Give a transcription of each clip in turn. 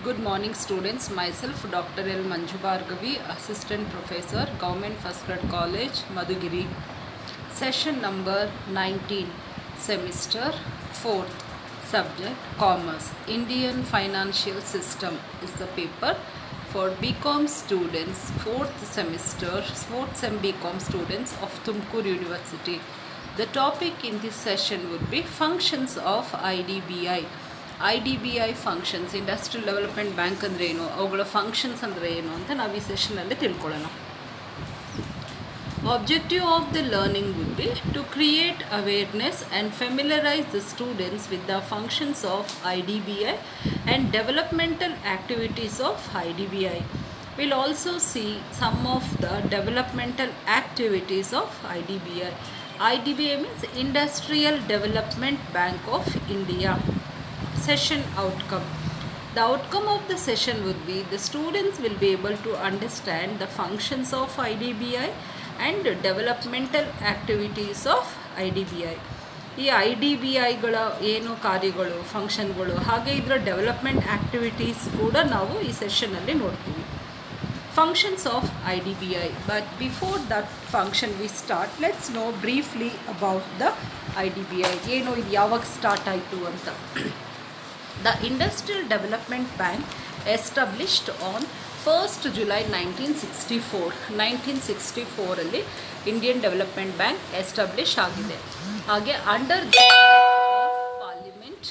Good morning students, myself Dr. L. Manju Bhargavi, Assistant Professor, Government First Grade College, Madhugiri. Session number 19, Semester 4th, Subject Commerce. Indian Financial System is the paper for BCom students, 4th semester, 4th Sem BCom students of Tumkur University. The topic in this session would be functions of IDBI. IDBI functions, industrial development bank ಅಂದರೆ ಏನು, ಅವುಗಳ functions ಅಂದರೆ ಏನು ಅಂತ ನಾವು ಈ ಸೆಷನಲ್ಲಿ ತಿಳ್ಕೊಳ್ಳೋಣ. Objective of the learning would be to create awareness and familiarize the students with the functions of IDBI and developmental activities of IDBI. We'll also see some of the developmental activities of IDBI. IDBI means Industrial Development Bank of India. Session outcome. The outcome of the session would be the students will be able to understand the functions of IDBI and developmental activities of IDBI. ಈ IDBIಗಳ ಏನು ಕಾರ್ಯಗಳು, ಫಂಕ್ಷನ್ಗಳು, ಹಾಗೆ ಇದರ development activities ಕೂಡ ನಾವು ಈ ಸೆಷನ್ನಲ್ಲಿ ನೋಡ್ತೀವಿ. Functions of IDBI. But before that function we start, let's know briefly about the IDBI. ಏನು ಇದು ಯಾವಾಗ ಸ್ಟಾರ್ಟ್ ಆಯಿತು ಅಂತ. The Industrial Development Bank established on 1st July 1964. 1964 ಅಲ್ಲಿ ಇಂಡಿಯನ್ ಡೆವಲಪ್ಮೆಂಟ್ ಬ್ಯಾಂಕ್ ಎಸ್ಟಾಬ್ಲಿಷ್ ಆಗಿದೆ. ಹಾಗೆ under the parliament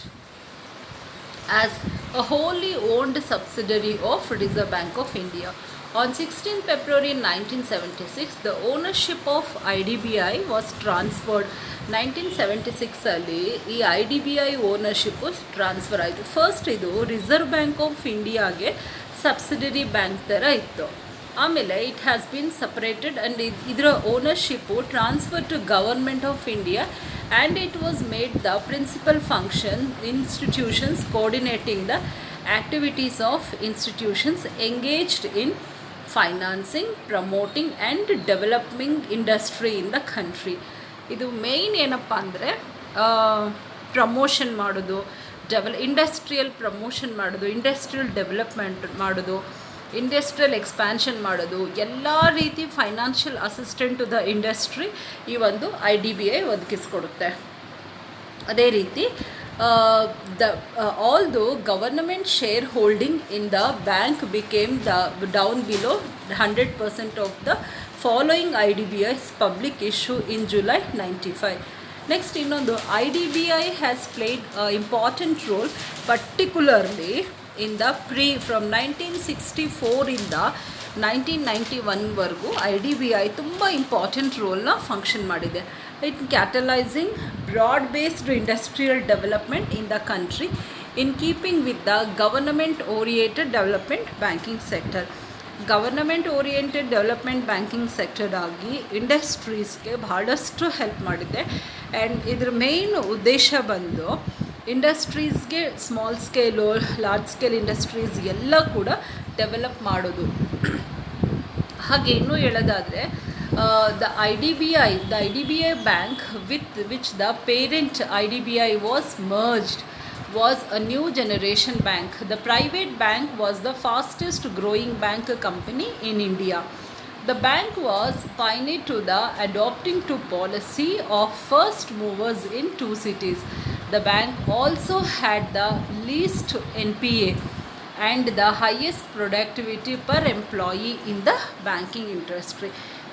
as a wholly owned subsidiary of Reserve Bank of India. On 16 February 1976, the ownership of IDBI was transferred. 1976 ಅಲ್ಲಿ ಈ IDBI ownership transfer ಆಯಿತು. First ಇದು Reserve Bank of ಇಂಡಿಯಾಗೆ subsidiary bank ಥರ ಇತ್ತು. ಆಮೇಲೆ it has been separated and ಇದರ ownership transfer to government of India and it was made the principal function institutions coordinating the activities of institutions engaged in financing, promoting and developing industry in the country. ಇದು main ಏನಪ್ಪ ಅಂದರೆ promotion ಮಾಡೋದು, industrial promotion ಮಾಡೋದು, industrial development ಮಾಡೋದು, industrial expansion ಮಾಡೋದು, ಎಲ್ಲ ರೀತಿ financial assistant to the industry ಈ ಒಂದು IDBI ಒದಗಿಸ್ಕೊಡುತ್ತೆ. ಅದೇ ರೀತಿ although government shareholding in the bank became down below 100% of the following IDBI's public issue in July 95. Next, ಇನ್ನೊಂದು IDBI has played an important role particularly in the from 1964 ಇಂದ 1991 ವರೆಗೂ IDBI ತುಂಬ important ರೋಲ್ನ function ಮಾಡಿದೆ. It catalysing broad based industrial development in the country in keeping with the government oriented development banking sector. Government oriented development banking sector ಆಗಿ ಇಂಡಸ್ಟ್ರೀಸ್ಗೆ ಬಹಳಷ್ಟು help ಮಾಡಿದೆ. And ಇದ್ರ ಮೇಯ್ನ್ ಉದ್ದೇಶ ಬಂದು ಇಂಡಸ್ಟ್ರೀಸ್ಗೆ small scale, large scale industries ಎಲ್ಲ ಕೂಡ ಡೆವಲಪ್ ಮಾಡೋದು. ಹಾಗೆ ಇನ್ನೂ ಹೇಳೋದಾದರೆ the IDBI bank with which the parent IDBI was merged was a new generation bank. The private bank was the fastest growing bank company in India. The bank was pioneer to the adopting to policy of first movers in two cities. The bank also had the least NPA and the highest productivity per employee in the banking industry.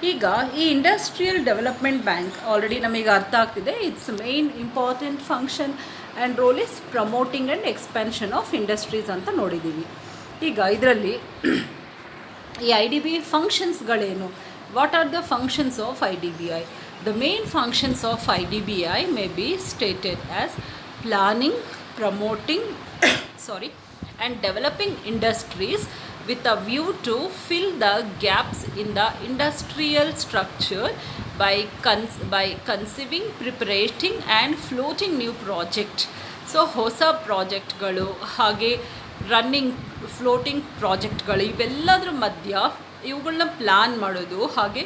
ಈಗ ಈ industrial development bank already ನಮಗೆ ಅರ್ಥ ಆಗ್ತಿದೆ. It's main important function and role is promoting and expansion of industries ಅಂತ ನೋಡಿದ್ದೀವಿ. ಈಗ ಇದರಲ್ಲಿ ಈ IDBI ಫಂಕ್ಷನ್ಸ್ಗಳೇನು, what are the functions of IDBI? The main functions of IDBI may be stated as planning, promoting and developing industries with a view to fill the gaps in the industrial structure by conceiving, preparing and floating new project. So ಹೊಸ ಪ್ರಾಜೆಕ್ಟ್ಗಳು ಹಾಗೆ running floating ಪ್ರಾಜೆಕ್ಟ್ಗಳು ಇವೆಲ್ಲದ್ರ ಮಧ್ಯ ಇವುಗಳನ್ನ plan ಮಾಡೋದು, ಹಾಗೆ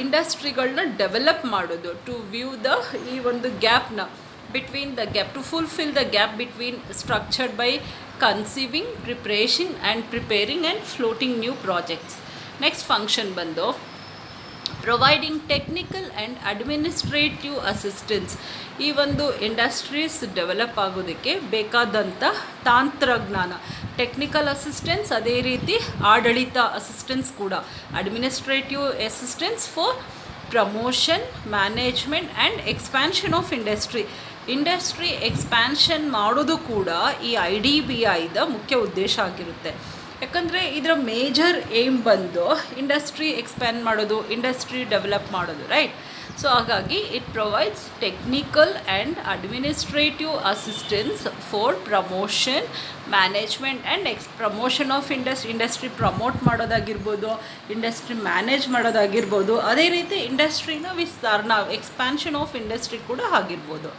ಇಂಡಸ್ಟ್ರಿಗಳನ್ನ develop ಮಾಡೋದು to view the ಈ ಒಂದು ಗ್ಯಾಪ್ನ between the gap, to fulfill the gap between structured by conceiving, preparation and preparing and floating new projects. Next function ಬಂದು providing technical and administrative assistance. ಈ ಒಂದು ಇಂಡಸ್ಟ್ರೀಸ್ ಡೆವಲಪ್ ಆಗೋದಕ್ಕೆ ಬೇಕಾದಂಥ ತಾಂತ್ರಜ್ಞಾನ, technical assistance, ಅದೇ ರೀತಿ ಆಡಳಿತ ಅಸಿಸ್ಟೆನ್ಸ್ ಕೂಡ, administrative assistance for promotion, management and expansion of industry expansion ಮಾಡೋದು ಕೂಡ ಈ IDBIದ ಮುಖ್ಯ ಉದ್ದೇಶ ಆಗಿರುತ್ತೆ. ಯಾಕಂದರೆ ಇದರ ಮೇಜರ್ ಏಮ್ ಬಂದು ಇಂಡಸ್ಟ್ರಿ ಎಕ್ಸ್ಪ್ಯಾನ್ ಮಾಡೋದು, ಇಂಡಸ್ಟ್ರಿ ಡೆವಲಪ್ ಮಾಡೋದು, ರೈಟ್? ಸೊ ಹಾಗಾಗಿ it provides technical and administrative assistance for promotion, management and promotion of industry promote ಮಾಡೋದಾಗಿರ್ಬೋದು, ಇಂಡಸ್ಟ್ರಿ ಮ್ಯಾನೇಜ್ ಮಾಡೋದಾಗಿರ್ಬೋದು, ಅದೇ ರೀತಿ ಇಂಡಸ್ಟ್ರಿನ ವಿಸ್ತರಣೆ, ಎಕ್ಸ್ಪ್ಯಾನ್ಷನ್ ಆಫ್ ಇಂಡಸ್ಟ್ರಿ ಕೂಡ ಆಗಿರ್ಬೋದು.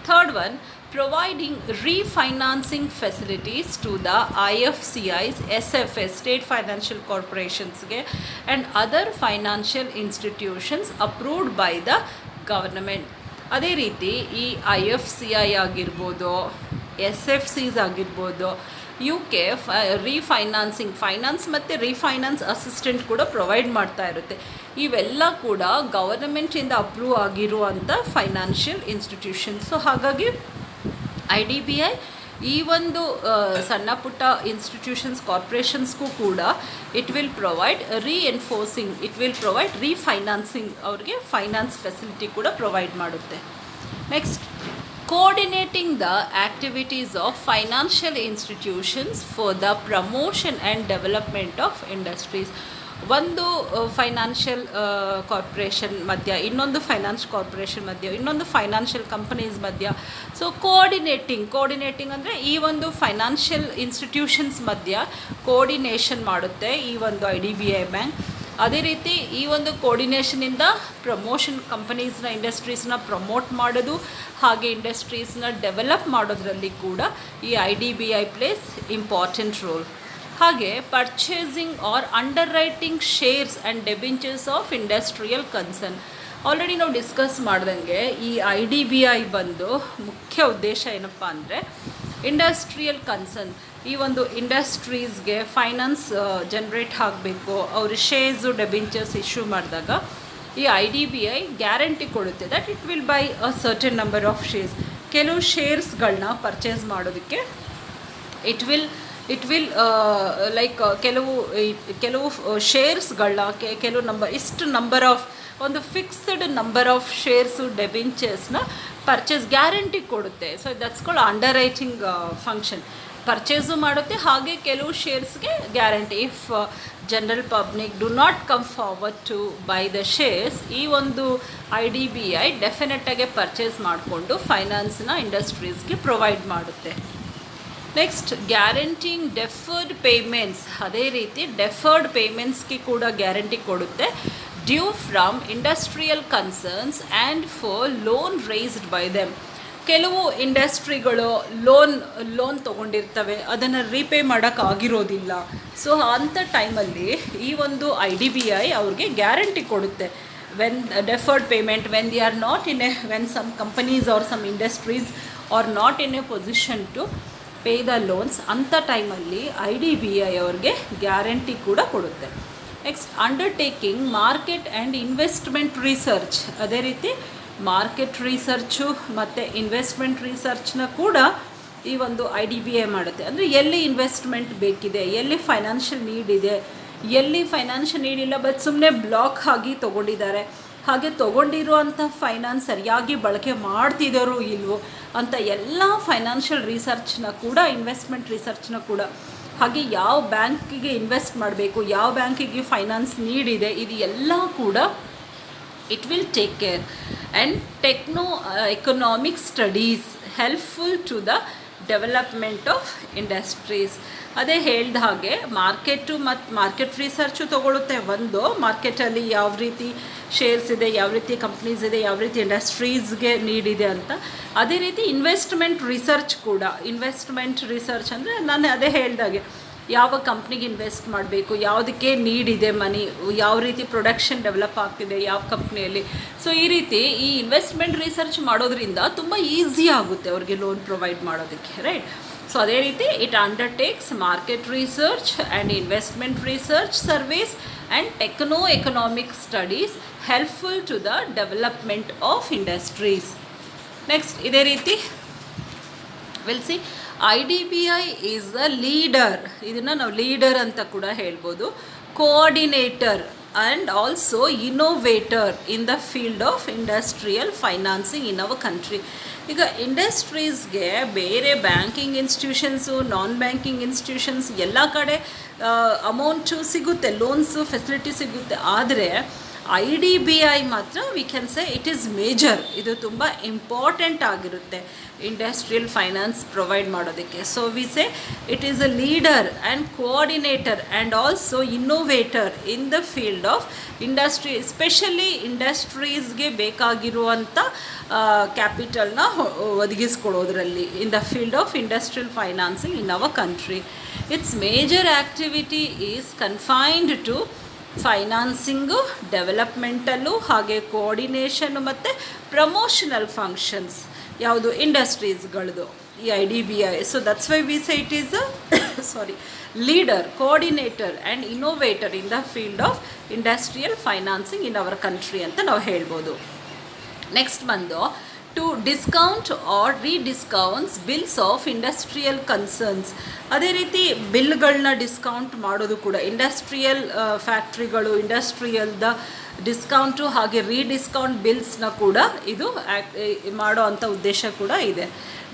Third one, providing refinancing facilities to the IFCIs, SFS, State Financial Corporations and other financial institutions approved by the government. ಅದೇ ರೀತಿ ಈ IFCI ಆಗಿರ್ಬೋದು, SFCs ಆಗಿರ್ಬೋದು, ಇವಕ್ಕೆ ಫೈನಾನ್ಸ್ ಮತ್ತು ರೀಫೈನಾನ್ಸ್ ಅಸಿಸ್ಟೆಂಟ್ ಕೂಡ ಪ್ರೊವೈಡ್ ಮಾಡ್ತಾ ಇರುತ್ತೆ. ಇವೆಲ್ಲ ಕೂಡ ಗವರ್ನಮೆಂಟಿಂದ ಅಪ್ರೂವ್ ಆಗಿರುವಂಥ ಫೈನಾನ್ಷಿಯಲ್ ಇನ್ಸ್ಟಿಟ್ಯೂಷನ್ಸ್. ಸೊ ಹಾಗಾಗಿ IDBI ಈ ಒಂದು ಸಣ್ಣ ಪುಟ್ಟ ಇನ್ಸ್ಟಿಟ್ಯೂಷನ್ಸ್, ಕಾರ್ಪೊರೇಷನ್ಸ್ಗೂ ಕೂಡ ಇಟ್ ವಿಲ್ ಪ್ರೊವೈಡ್ ರೀಫೈನಾನ್ಸಿಂಗ್, ಅವ್ರಿಗೆ ಫೈನಾನ್ಸ್ ಫೆಸಿಲಿಟಿ ಕೂಡ ಪ್ರೊವೈಡ್ ಮಾಡುತ್ತೆ. Next, coordinating the activities of financial institutions for the promotion and development of industries. ಒಂದು ಫೈನಾನ್ಷಿಯಲ್ ಕಾರ್ಪೊರೇಷನ್ ಮಧ್ಯ, ಇನ್ನೊಂದು ಫೈನಾನ್ಸ್ ಕಾರ್ಪೊರೇಷನ್ ಮಧ್ಯ, ಇನ್ನೊಂದು ಫೈನಾನ್ಷಿಯಲ್ ಕಂಪನೀಸ್ ಮಧ್ಯ. ಸೊ ಕೋಆರ್ಡಿನೇಟಿಂಗ್ ಅಂದರೆ ಈ ಒಂದು ಫೈನಾನ್ಷಿಯಲ್ ಇನ್ಸ್ಟಿಟ್ಯೂಷನ್ಸ್ ಮಧ್ಯ ಕೋಆರ್ಡಿನೇಷನ್ ಮಾಡುತ್ತೆ ಈ ಒಂದು IDBI ಬ್ಯಾಂಕ್. ಅದೇ ರೀತಿ ಈ ಒಂದು ಕೋಆರ್ಡಿನೇಷನಿಂದ ಪ್ರಮೋಷನ್, ಕಂಪನೀಸ್ನ, ಇಂಡಸ್ಟ್ರೀಸ್ನ ಪ್ರಮೋಟ್ ಮಾಡೋದು, ಹಾಗೆ ಇಂಡಸ್ಟ್ರೀಸ್ನ ಡೆವಲಪ್ ಮಾಡೋದ್ರಲ್ಲಿ ಕೂಡ ಈ IDBI ಪ್ಲೇಸ್ ಇಂಪಾರ್ಟೆಂಟ್ ರೋಲ್. ಹಾಗೆ purchasing or underwriting shares and debentures of industrial concern. Already ನಾವು ಡಿಸ್ಕಸ್ ಮಾಡ್ದಂಗೆ ಈ IDBI ಬಂದು ಮುಖ್ಯ ಉದ್ದೇಶ ಏನಪ್ಪ ಅಂದರೆ ಇಂಡಸ್ಟ್ರಿಯಲ್ ಕನ್ಸರ್ನ್. ಈ ಒಂದು ಇಂಡಸ್ಟ್ರೀಸ್ಗೆ ಫೈನಾನ್ಸ್ ಜನ್ರೇಟ್ ಆಗಬೇಕು, ಅವರು ಶೇರ್ಸು, ಡೆಬಿಂಚರ್ಸ್ ಇಶ್ಯೂ ಮಾಡಿದಾಗ ಈ IDBI ಗ್ಯಾರಂಟಿ ಕೊಡುತ್ತೆ that it will buy a certain number of shares. ಕೆಲವು ಶೇರ್ಸ್ಗಳನ್ನ ಪರ್ಚೇಸ್ ಮಾಡೋದಕ್ಕೆ ಇಟ್ ವಿಲ್ ಲೈಕ್ ಕೆಲವು ಶೇರ್ಸ್ಗಳನ್ನ ಕೆಲವು ನಂಬರ್ ಆಫ್ ಒಂದು ಫಿಕ್ಸ್ಡ್ ನಂಬರ್ ಆಫ್ ಶೇರ್ಸು, ಡೆಬಿಂಚರ್ಸ್ನ ಪರ್ಚೇಸ್ ಗ್ಯಾರಂಟಿ ಕೊಡುತ್ತೆ. So that's called underwriting function. Purchase ಮಾಡುತ್ತೆ, ಹಾಗೆ ಕೆಲವು ಶೇರ್ಸ್ಗೆ guarantee. If general public do not come forward to buy the shares, ಈ ಒಂದು IDBI ಡೆಫಿನೆಟಾಗಿ ಪರ್ಚೇಸ್ ಮಾಡಿಕೊಂಡು ಫೈನಾನ್ಸ್ನ ಇಂಡಸ್ಟ್ರೀಸ್ಗೆ ಪ್ರೊವೈಡ್ ಮಾಡುತ್ತೆ. Next, ಗ್ಯಾರಂಟಿಂಗ್ deferred payments. ಅದೇ ರೀತಿ ಡೆಫರ್ಡ್ ಪೇಮೆಂಟ್ಸ್ಗೆ ಕೂಡ ಗ್ಯಾರಂಟಿ ಕೊಡುತ್ತೆ. Due from industrial concerns and for loan raised by them. ಕೆಲವು ಇಂಡಸ್ಟ್ರಿಗಳು ಲೋನ್ ತೊಗೊಂಡಿರ್ತವೆ, ಅದನ್ನು ರೀಪೇ ಮಾಡೋಕ್ಕಾಗಿರೋದಿಲ್ಲ. ಸೊ ಅಂಥ ಟೈಮಲ್ಲಿ ಈ ಒಂದು IDBI ಅವ್ರಿಗೆ ಗ್ಯಾರಂಟಿ ಕೊಡುತ್ತೆ. When deferred payment, when some companies or some industries are not in a position to pay the loans, ಅಂಥ ಟೈಮಲ್ಲಿ IDBI ಅವ್ರಿಗೆ ಗ್ಯಾರಂಟಿ ಕೂಡ ಕೊಡುತ್ತೆ. Next, undertaking market and investment research. ಅದೇ ರೀತಿ ಮಾರ್ಕೆಟ್ ರಿಸರ್ಚು ಮತ್ತು ಇನ್ವೆಸ್ಟ್ಮೆಂಟ್ ರಿಸರ್ಚ್ನ ಕೂಡ ಈ ಒಂದು IDBI ಮಾಡುತ್ತೆ. ಅಂದರೆ ಎಲ್ಲಿ ಇನ್ವೆಸ್ಟ್ಮೆಂಟ್ ಬೇಕಿದೆ, ಎಲ್ಲಿ ಫೈನಾನ್ಷಿಯಲ್ ನೀಡ್ ಇದೆ, ಎಲ್ಲಿ ಫೈನಾನ್ಷಿಯಲ್ ನೀಡ್ ಇಲ್ಲ ಬಟ್ ಸುಮ್ಮನೆ ಬ್ಲಾಕ್ ಆಗಿ ತೊಗೊಂಡಿದ್ದಾರೆ, ಹಾಗೆ ತೊಗೊಂಡಿರುವಂಥ ಫೈನಾನ್ಸ್ ಸರಿಯಾಗಿ ಬಳಕೆ ಮಾಡ್ತಿದ್ದಾರೋ ಇಲ್ವೋ ಅಂತ ಎಲ್ಲ ಫೈನಾನ್ಷಿಯಲ್ ರಿಸರ್ಚ್ನ ಕೂಡ, ಇನ್ವೆಸ್ಟ್ಮೆಂಟ್ ರಿಸರ್ಚ್ನ ಕೂಡ, ಹಾಗೆ ಯಾವ ಬ್ಯಾಂಕಿಗೆ ಇನ್ವೆಸ್ಟ್ ಮಾಡಬೇಕು, ಯಾವ ಬ್ಯಾಂಕಿಗೆ ಫೈನಾನ್ಸ್ ನೀಡ್ ಇದೆ, ಇದು ಎಲ್ಲ ಕೂಡ it will take care. And economic studies helpful to the development of industries. ಅದೇ ಹೇಳ್ದ ಹಾಗೆ ಮಾರ್ಕೆಟ್ ರಿಸರ್ಚು ತೊಗೊಳುತ್ತೆ. ಒಂದು ಮಾರ್ಕೆಟಲ್ಲಿ ಯಾವ ರೀತಿ ಶೇರ್ಸ್ ಇದೆ, ಯಾವ ರೀತಿ ಕಂಪ್ನೀಸ್ ಇದೆ, ಯಾವ ರೀತಿ ಇಂಡಸ್ಟ್ರೀಸ್ಗೆ ನೀಡ್ ಇದೆ ಅಂತ. ಅದೇ ರೀತಿ ಇನ್ವೆಸ್ಟ್ಮೆಂಟ್ ರಿಸರ್ಚ್ ಕೂಡ. ಇನ್ವೆಸ್ಟ್ಮೆಂಟ್ ರಿಸರ್ಚ್ ಅಂದರೆ ನಾನು ಅದೇ ಹೇಳ್ದಾಗೆ ಯಾವ ಕಂಪ್ನಿಗೆ ಇನ್ವೆಸ್ಟ್ ಮಾಡಬೇಕು, ಯಾವುದಕ್ಕೆ ನೀಡ್ ಇದೆ ಮನಿ, ಯಾವ ರೀತಿ ಪ್ರೊಡಕ್ಷನ್ ಡೆವಲಪ್ ಆಗ್ತಿದೆ ಯಾವ ಕಂಪ್ನಿಯಲ್ಲಿ. ಸೊ ಈ ರೀತಿ ಈ ಇನ್ವೆಸ್ಟ್ಮೆಂಟ್ ರಿಸರ್ಚ್ ಮಾಡೋದ್ರಿಂದ ತುಂಬ ಈಸಿ ಆಗುತ್ತೆ ಅವ್ರಿಗೆ ಲೋನ್ ಪ್ರೊವೈಡ್ ಮಾಡೋದಕ್ಕೆ, ರೈಟ್. ಸೊ ಅದೇ ರೀತಿ it undertakes market research and investment research service and techno economic studies helpful to the development of industries. Next ಇದೇ ರೀತಿ will see IDBI is the leader, ಇದನ್ನು ನಾವು ಲೀಡರ್ ಅಂತ ಕೂಡ ಹೇಳ್ಬೋದು, coordinator and also innovator in the field of industrial financing in our country. ಈಗ ಇಂಡಸ್ಟ್ರೀಸ್ಗೆ ಬೇರೆ banking institutions, non banking institutions ಎಲ್ಲ ಕಡೆ ಅಮೌಂಟು ಸಿಗುತ್ತೆ, ಲೋನ್ಸು ಫೆಸಿಲಿಟಿ ಸಿಗುತ್ತೆ. ಆದರೆ IDBI ಮಾತ್ರ we can say it is major, ಇದು ತುಂಬ ಇಂಪಾರ್ಟೆಂಟ್ ಆಗಿರುತ್ತೆ ಇಂಡಸ್ಟ್ರಿಯಲ್ ಫೈನಾನ್ಸ್ ಪ್ರೊವೈಡ್ ಮಾಡೋದಕ್ಕೆ. So we say it is a leader and coordinator and also innovator in the field of industry, especially ಇಂಡಸ್ಟ್ರೀಸ್ಗೆ ಬೇಕಾಗಿರುವಂಥ ಕ್ಯಾಪಿಟಲ್ನ ಒದಗಿಸ್ಕೊಡೋದ್ರಲ್ಲಿ in the field of industrial financing in our country. Its major activity is confined to financing, developmental, ಹಾಗೆ coordination ಮತ್ತು promotional functions ಯಾವುದು ಇಂಡಸ್ಟ್ರೀಸ್ಗಳದು ಈ IDBI. So that's why V say it is a leader, coordinator and innovator in the field of industrial financing in our country ಅಂತ ನಾವು ಹೇಳ್ಬೋದು. Next ಬಂದು to discount or rediscounts bills of industrial concerns. ಅದೇ ರೀತಿ ಬಿಲ್ಗಳನ್ನ discount ಮಾಡೋದು ಕೂಡ industrial ಫ್ಯಾಕ್ಟ್ರಿಗಳು, ಇಂಡಸ್ಟ್ರಿಯಲ್ದ discount ಹಾಗೆ ರೀಡಿಸ್ಕೌಂಟ್ ಬಿಲ್ಸ್ನ ಕೂಡ ಇದು ಮಾಡೋ ಅಂಥ ಉದ್ದೇಶ ಕೂಡ ಇದೆ.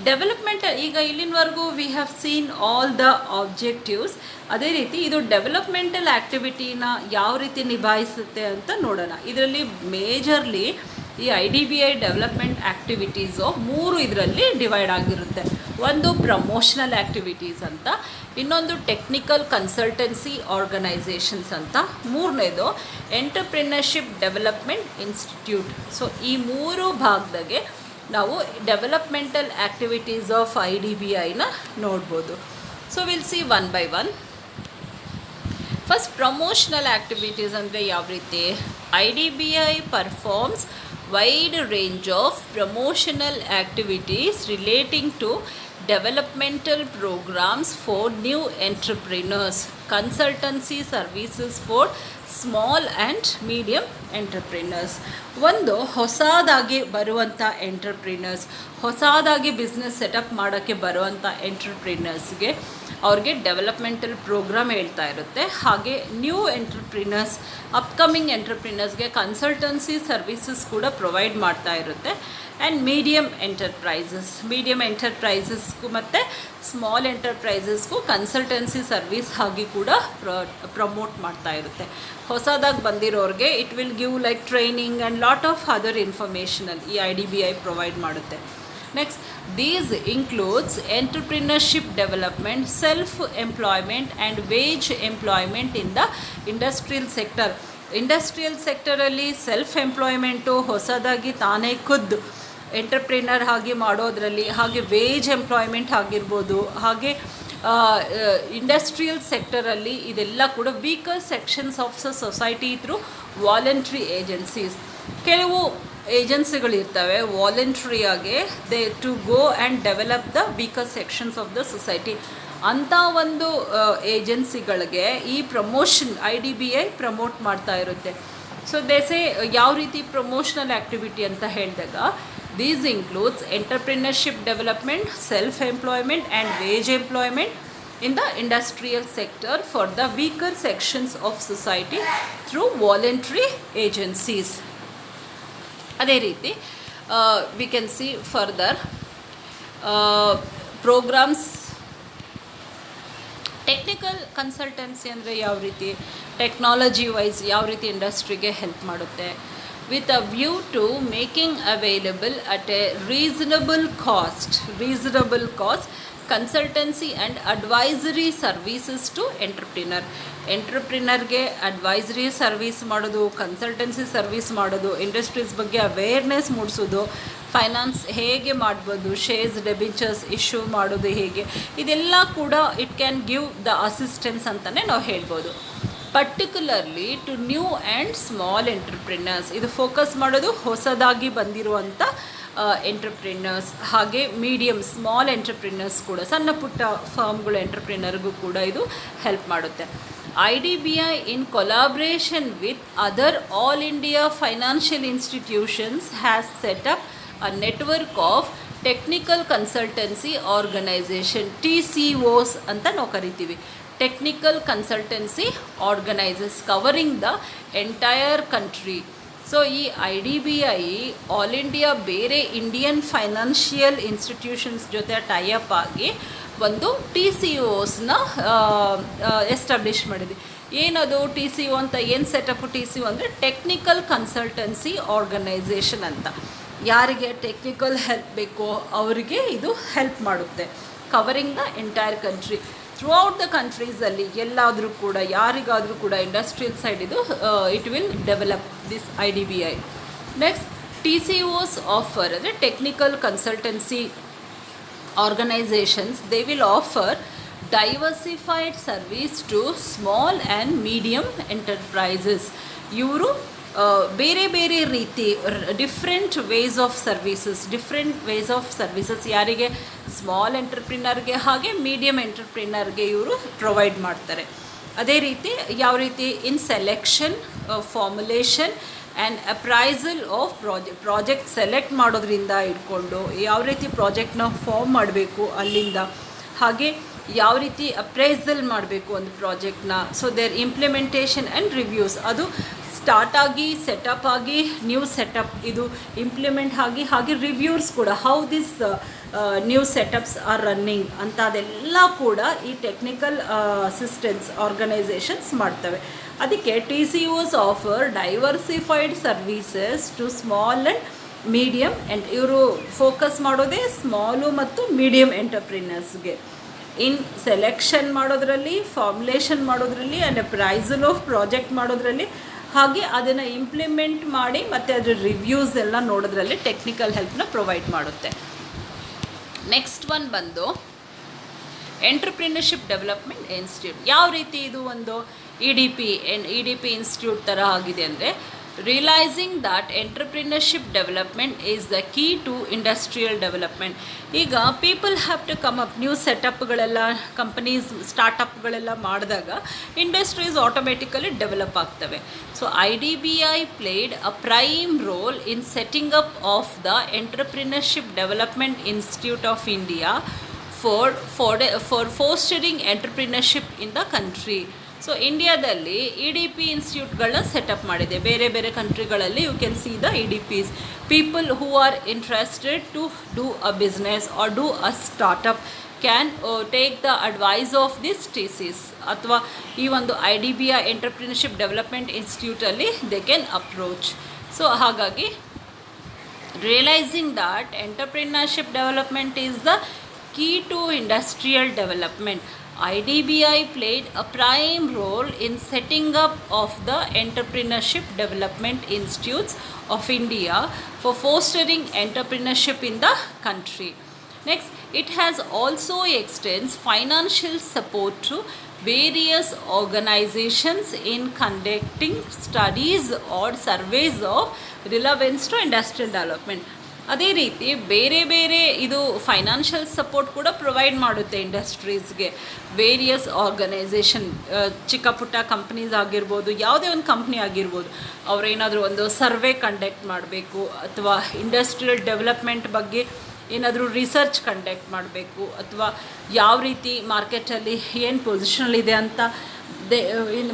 ಡೆವಲಪ್ಮೆಂಟ್, ಈಗ ಇಲ್ಲಿನವರೆಗೂ we have seen all the objectives. ಅದೇ ರೀತಿ ಇದು ಡೆವಲಪ್ಮೆಂಟಲ್ ಆ್ಯಕ್ಟಿವಿಟೀನ ಯಾವ ರೀತಿ ನಿಭಾಯಿಸುತ್ತೆ ಅಂತ ನೋಡೋಣ. ಇದರಲ್ಲಿ ಮೇಜರ್ಲಿ ಈ IDBI ಡೆವಲಪ್ಮೆಂಟ್ ಆ್ಯಕ್ಟಿವಿಟೀಸು 3 ಇದರಲ್ಲಿ ಡಿವೈಡ್ ಆಗಿರುತ್ತೆ. ಒಂದು ಪ್ರಮೋಷನಲ್ ಆ್ಯಕ್ಟಿವಿಟೀಸ್ ಅಂತ, ಇನ್ನೊಂದು ಟೆಕ್ನಿಕಲ್ ಕನ್ಸಲ್ಟೆನ್ಸಿ ಆರ್ಗನೈಸೇಷನ್ಸ್ ಅಂತ, ಮೂರನೇದು ಎಂಟರ್ಪ್ರಿನರ್ಶಿಪ್ ಡೆವಲಪ್ಮೆಂಟ್ ಇನ್ಸ್ಟಿಟ್ಯೂಟ್. ಸೊ ಈ 3 ಭಾಗದಾಗೆ ನಾವು ಡೆವಲಪ್ಮೆಂಟಲ್ ಆ್ಯಕ್ಟಿವಿಟೀಸ್ ಆಫ್ IDBIನ ನೋಡ್ಬೋದು. So will see one by one. First promotional activities ಅಂದರೆ ಯಾವ ರೀತಿ? IDBI performs wide range of promotional activities relating to developmental programs for new entrepreneurs, consultancy services for small and medium entrepreneurs. ಒಂದು ಹೊಸದಾಗಿ ಬರುವಂಥ entrepreneurs, ಹೊಸದಾಗಿ business setup ಮಾಡೋಕ್ಕೆ ಬರುವಂಥ ಎಂಟರ್ಪ್ರಿನರ್ಸ್ಗೆ ಅವ್ರಿಗೆ ಡೆವಲಪ್ಮೆಂಟಲ್ ಪ್ರೋಗ್ರಾಮ್ ಹೇಳ್ತಾ ಇರುತ್ತೆ. ಹಾಗೆ ನ್ಯೂ ಎಂಟರ್ಪ್ರಿನರ್ಸ್, ಅಪ್ಕಮಿಂಗ್ ಎಂಟರ್ಪ್ರಿನರ್ಸ್ಗೆ ಕನ್ಸಲ್ಟೆನ್ಸಿ ಸರ್ವಿಸಸ್ ಕೂಡ ಪ್ರೊವೈಡ್ ಮಾಡ್ತಾ ಇರುತ್ತೆ. ಆ್ಯಂಡ್ ಮೀಡಿಯಮ್ ಎಂಟರ್ಪ್ರೈಸಸ್ಗೂ ಮತ್ತು ಸ್ಮಾಲ್ ಎಂಟರ್ಪ್ರೈಸಸ್ಗೂ ಕನ್ಸಲ್ಟೆನ್ಸಿ ಸರ್ವಿಸ್ ಆಗಿ ಕೂಡ ಪ್ರಮೋಟ್ ಮಾಡ್ತಾ ಇರುತ್ತೆ. ಹೊಸದಾಗಿ ಬಂದಿರೋರಿಗೆ it will give like training and lot of other informational ಈ IDBI ಪ್ರೊವೈಡ್ ಮಾಡುತ್ತೆ. Next, these includes entrepreneurship development, self employment and wage employment in the industrial sector. Industrial ಸೆಕ್ಟರಲ್ಲಿ self employment, ಹೊಸದಾಗಿ ತಾನೇ ಖುದ್ದು ಎಂಟರ್ಪ್ರಿನರ್ ಆಗಿ ಮಾಡೋದರಲ್ಲಿ, ಹಾಗೆ ವೇಜ್ ಎಂಪ್ಲಾಯ್ಮೆಂಟ್ ಆಗಿರ್ಬೋದು. ಹಾಗೆ ಇಂಡಸ್ಟ್ರಿಯಲ್ ಸೆಕ್ಟರಲ್ಲಿ ಇದೆಲ್ಲ ಕೂಡ weaker sections of the society through voluntary agencies. ಕೆಲವು ಏಜೆನ್ಸಿಗಳಿರ್ತವೆ ವಾಲಂಟ್ರಿಯಾಗೆ to go and develop the weaker sections of the society. ಅಂಥ ಒಂದು ಏಜೆನ್ಸಿಗಳಿಗೆ ಈ ಪ್ರಮೋಷನ್ IDBI ಪ್ರಮೋಟ್ ಮಾಡ್ತಾ ಇರುತ್ತೆ. ಸೊ ದೇಸೆ ಯಾವ ರೀತಿ ಪ್ರಮೋಷನಲ್ ಆ್ಯಕ್ಟಿವಿಟಿ ಅಂತ ಹೇಳಿದಾಗ, these includes entrepreneurship development, self-employment and wage employment in the industrial sector for the weaker sections of society through voluntary agencies. ಅದೇ ರೀತಿ we can see further programs. Technical consultancy ಅಂದರೆ ಯಾವ ರೀತಿ, technology wise ಯಾವ ರೀತಿ ಇಂಡಸ್ಟ್ರಿಗೆ ಹೆಲ್ಪ್ ಮಾಡುತ್ತೆ, with a view to making available at a reasonable cost consultancy and advisory services to ಎಂಟರ್ಪ್ರಿನರ್ಗೆ ಅಡ್ವೈಸರಿ ಸರ್ವಿಸ್ ಮಾಡೋದು, ಕನ್ಸಲ್ಟೆನ್ಸಿ ಸರ್ವಿಸ್ ಮಾಡೋದು, ಇಂಡಸ್ಟ್ರೀಸ್ ಬಗ್ಗೆ ಅವೇರ್ನೆಸ್ ಮೂಡಿಸೋದು, ಫೈನಾನ್ಸ್ ಹೇಗೆ ಮಾಡ್ಬೋದು, ಶೇರ್ಸ್ ಡೆಬಿಂಚರ್ಸ್ ಇಶ್ಯೂ ಮಾಡೋದು ಹೇಗೆ, ಇದೆಲ್ಲ ಕೂಡ it can give the assistance ಅಂತಲೇ ನಾವು ಹೇಳ್ಬೋದು. Particularly to new and small entrepreneurs, ಇದು ಫೋಕಸ್ ಮಾಡೋದು ಹೊಸದಾಗಿ ಬಂದಿರುವಂಥ ಎಂಟರ್ಪ್ರಿನರ್ಸ್, ಹಾಗೆ ಮೀಡಿಯಮ್ ಸ್ಮಾಲ್ ಎಂಟರ್ಪ್ರಿನರ್ಸ್ ಕೂಡ, ಸಣ್ಣ ಪುಟ್ಟ ಫರ್ಮ್ಗಳು ಎಂಟರ್ಪ್ರಿನರ್ಗೂ ಕೂಡ ಇದು ಹೆಲ್ಪ್ ಮಾಡುತ್ತೆ. IDBI in collaboration with other all India financial institutions has set up a network of technical consultancy organization, TCOs ಅಂತ ನಾವು ಕರಿತೀವಿ. Technical consultancy organisers covering the entire country. So ಈ IDBI ಆಲ್ ಇಂಡಿಯಾ ಬೇರೆ Indian financial institutions ಜೊತೆ tie up ಆಗಿ ಒಂದು TCOಸ್ನ establish ಮಾಡಿದೆ. ಏನದು TCO ಅಂತ, ಏನು ಸೆಟಪ್ TCO ಅಂದರೆ ಟೆಕ್ನಿಕಲ್ ಕನ್ಸಲ್ಟೆನ್ಸಿ ಆರ್ಗನೈಸೇಷನ್ ಅಂತ. ಯಾರಿಗೆ ಟೆಕ್ನಿಕಲ್ ಹೆಲ್ಪ್ ಬೇಕೋ ಅವರಿಗೆ ಇದು ಹೆಲ್ಪ್ ಮಾಡುತ್ತೆ. Covering the entire country, throughout the ಕಂಟ್ರೀಸಲ್ಲಿ ಎಲ್ಲಾದರೂ ಕೂಡ ಯಾರಿಗಾದರೂ ಕೂಡ ಇಂಡಸ್ಟ್ರಿಯಲ್ ಸೈಡ್ ಇದು it will develop this IDBI. Next TCOs offer ಅಂದರೆ technical consultancy organisations, they will offer diversified service to small and medium enterprises. ಇವರು ಬೇರೆ ಬೇರೆ ರೀತಿ ಡಿಫ್ರೆಂಟ್ ವೇಸ್ ಆಫ್ ಸರ್ವಿಸಸ್ ಯಾರಿಗೆ, ಸ್ಮಾಲ್ ಎಂಟರ್ಪ್ರಿನರ್ಗೆ ಹಾಗೆ ಮೀಡಿಯಮ್ ಎಂಟರ್ಪ್ರಿನರ್ಗೆ ಇವರು ಪ್ರೊವೈಡ್ ಮಾಡ್ತಾರೆ. ಅದೇ ರೀತಿ ಯಾವ ರೀತಿ in selection, formulation and appraisal of project select ಮಾಡೋದ್ರಿಂದ ಇಟ್ಕೊಂಡು ಯಾವ ರೀತಿ ಪ್ರಾಜೆಕ್ಟ್ನ ಫಾರ್ಮ್ ಮಾಡಬೇಕು ಅಲ್ಲಿಂದ, ಹಾಗೆ ಯಾವ ರೀತಿ ಅಪ್ರೈಸಲ್ ಮಾಡಬೇಕು ಒಂದು ಪ್ರಾಜೆಕ್ಟ್ನ. So there implementation and reviews, ಅದು ಸ್ಟಾರ್ಟ್ ಆಗಿ ಸೆಟಪ್ ಆಗಿ ನ್ಯೂ ಸೆಟಪ್ ಇದು ಇಂಪ್ಲಿಮೆಂಟ್ ಆಗಿ, ಹಾಗೆ ರಿವ್ಯೂಸ್ ಕೂಡ how this new setups are running ಅಂತ ಅದೆಲ್ಲ ಕೂಡ ಈ ಟೆಕ್ನಿಕಲ್ ಅಸಿಸ್ಟೆನ್ಸ್ ಆರ್ಗನೈಸೇಷನ್ಸ್ ಮಾಡ್ತವೆ. ಅದಕ್ಕೆ TCOs offer diversified services to small and medium ಇವರು ಫೋಕಸ್ ಮಾಡೋದೇ ಸ್ಮಾಲು ಮತ್ತು ಮೀಡಿಯಮ್ ಎಂಟರ್ಪ್ರಿನರ್ಸ್ಗೆ. ಇನ್ ಸೆಲೆಕ್ಷನ್ ಮಾಡೋದ್ರಲ್ಲಿ, ಫಾರ್ಮುಲೇಷನ್ ಮಾಡೋದ್ರಲ್ಲಿ ಆ್ಯಂಡ್ ಅಪ್ರೈಸಲ್ ಆಫ್ ಪ್ರಾಜೆಕ್ಟ್ ಮಾಡೋದ್ರಲ್ಲಿ, ಹಾಗೆ ಅದನ್ನು ಇಂಪ್ಲಿಮೆಂಟ್ ಮಾಡಿ ಮತ್ತು ಅದರ ರಿವ್ಯೂಸ್ ಎಲ್ಲ ನೋಡೋದ್ರಲ್ಲಿ ಟೆಕ್ನಿಕಲ್ ಹೆಲ್ಪ್ನ ಪ್ರೊವೈಡ್ ಮಾಡುತ್ತೆ. ನೆಕ್ಸ್ಟ್ ಒನ್ ಬಂದು ಎಂಟರ್ಪ್ರಿನರ್ಶಿಪ್ ಡೆವಲಪ್ಮೆಂಟ್ ಇನ್ಸ್ಟಿಟ್ಯೂಟ್. ಯಾವ ರೀತಿ ಇದು ಒಂದು EDP ಇನ್ಸ್ಟಿಟ್ಯೂಟ್ ಥರ ಆಗಿದೆ ಅಂದರೆ, realising that entrepreneurship development is the key to industrial development. ಈಗ people have to come up, new ಸೆಟಪ್ಗಳೆಲ್ಲ ಕಂಪನೀಸ್ ಸ್ಟಾರ್ಟಪ್ಗಳೆಲ್ಲ ಮಾಡಿದಾಗ ಇಂಡಸ್ಟ್ರೀಸ್ ಆಟೋಮೆಟಿಕಲಿ ಡೆವಲಪ್ ಆಗ್ತವೆ. So IDBI played a prime role in setting up of the entrepreneurship development institute of India for fostering entrepreneurship in the country. So ಇಂಡಿಯಾದಲ್ಲಿ EDP ಇನ್ಸ್ಟಿಟ್ಯೂಟ್ಗಳನ್ನ setup ಮಾಡಿದೆ. ಬೇರೆ ಬೇರೆ ಕಂಟ್ರಿಗಳಲ್ಲಿ you can see the EDPs. People who are interested to do a business or do a startup can take the advice of this TCs, ಅಥವಾ ಈ ಒಂದು IDBI entrepreneurship development ಇನ್ಸ್ಟಿಟ್ಯೂಟಲ್ಲಿ ದೇ ಕ್ಯಾನ್ ಅಪ್ರೋಚ್. ಸೊ ಹಾಗಾಗಿ realising that entrepreneurship development is the key to industrial development. IDBI played a prime role in setting up of the Entrepreneurship Development Institutes of India for fostering entrepreneurship in the country. Next, it has also extends financial support to various organizations in conducting studies or surveys of relevance to industrial development. ಅದೇ ರೀತಿ ಬೇರೆ ಬೇರೆ ಇದು financial support ಕೂಡ provide ಮಾಡುತ್ತೆ ಇಂಡಸ್ಟ್ರೀಸ್ಗೆ. Various organisation, ಚಿಕ್ಕ ಪುಟ್ಟ companies ಆಗಿರ್ಬೋದು, ಯಾವುದೇ ಒಂದು ಕಂಪ್ನಿ ಆಗಿರ್ಬೋದು, ಅವರೇನಾದರೂ ಒಂದು ಸರ್ವೆ ಕಂಡಕ್ಟ್ ಮಾಡಬೇಕು, ಅಥವಾ ಇಂಡಸ್ಟ್ರಿಯಲ್ ಡೆವಲಪ್ಮೆಂಟ್ ಬಗ್ಗೆ ಏನಾದರೂ ರಿಸರ್ಚ್ ಕಂಡಕ್ಟ್ ಮಾಡಬೇಕು, ಅಥವಾ ಯಾವ ರೀತಿ ಮಾರ್ಕೆಟಲ್ಲಿ ಏನು ಪೊಸಿಷನಲ್ಲಿದೆ ಅಂತ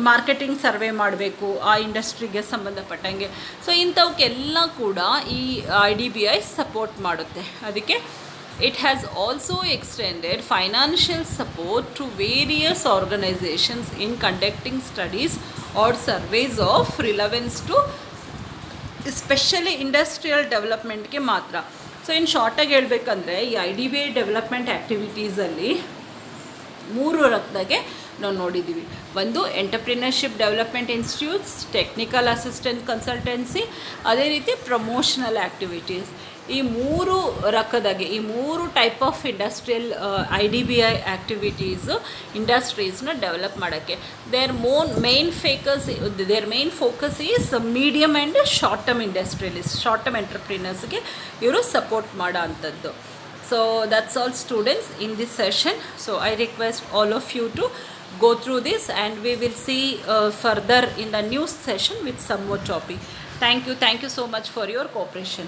ಮಾರ್ಕೆಟಿಂಗ್ ಸರ್ವೆ ಮಾಡಬೇಕು ಆ ಇಂಡಸ್ಟ್ರಿಗೆ ಸಂಬಂಧಪಟ್ಟಂಗೆ. ಸೊ ಇಂಥವಕ್ಕೆಲ್ಲ ಕೂಡ ಈ IDBI ಸಪೋರ್ಟ್ ಮಾಡುತ್ತೆ. ಅದಕ್ಕೆ it has also extended financial support to various organisations in conducting studies or surveys of relevance to especially industrial ಡೆವಲಪ್ಮೆಂಟ್ಗೆ ಮಾತ್ರ. ಸೊ ಇನ್ನು ಶಾರ್ಟಾಗಿ ಹೇಳಬೇಕಂದ್ರೆ ಈ IDBI ಡೆವಲಪ್ಮೆಂಟ್ ಆ್ಯಕ್ಟಿವಿಟೀಸಲ್ಲಿ 3 ರಕ್ದಾಗೆ ನಾವು ನೋಡಿದ್ದೀವಿ. ಒಂದು entrepreneurship development institutes, technical assistant consultancy, ಅದೇ ರೀತಿ ಪ್ರಮೋಷನಲ್ ಆ್ಯಕ್ಟಿವಿಟೀಸ್. ಈ ಮೂರು ರಕದಾಗೆ ಈ ಮೂರು type of industrial IDBI activities ಇಂಡಸ್ಟ್ರೀಸ್ನ ಡೆವಲಪ್ ಮಾಡೋಕ್ಕೆ their main focus is medium and short term industrialist, short term ಎಂಟರ್ಪ್ರಿನರ್ಸ್ಗೆ ಇವರು ಸಪೋರ್ಟ್ ಮಾಡೋ ಅಂಥದ್ದು. So that's all students in this session. So I request all of you to go through this, and we will see further in the new session with some more topic. Thank you so much for your cooperation.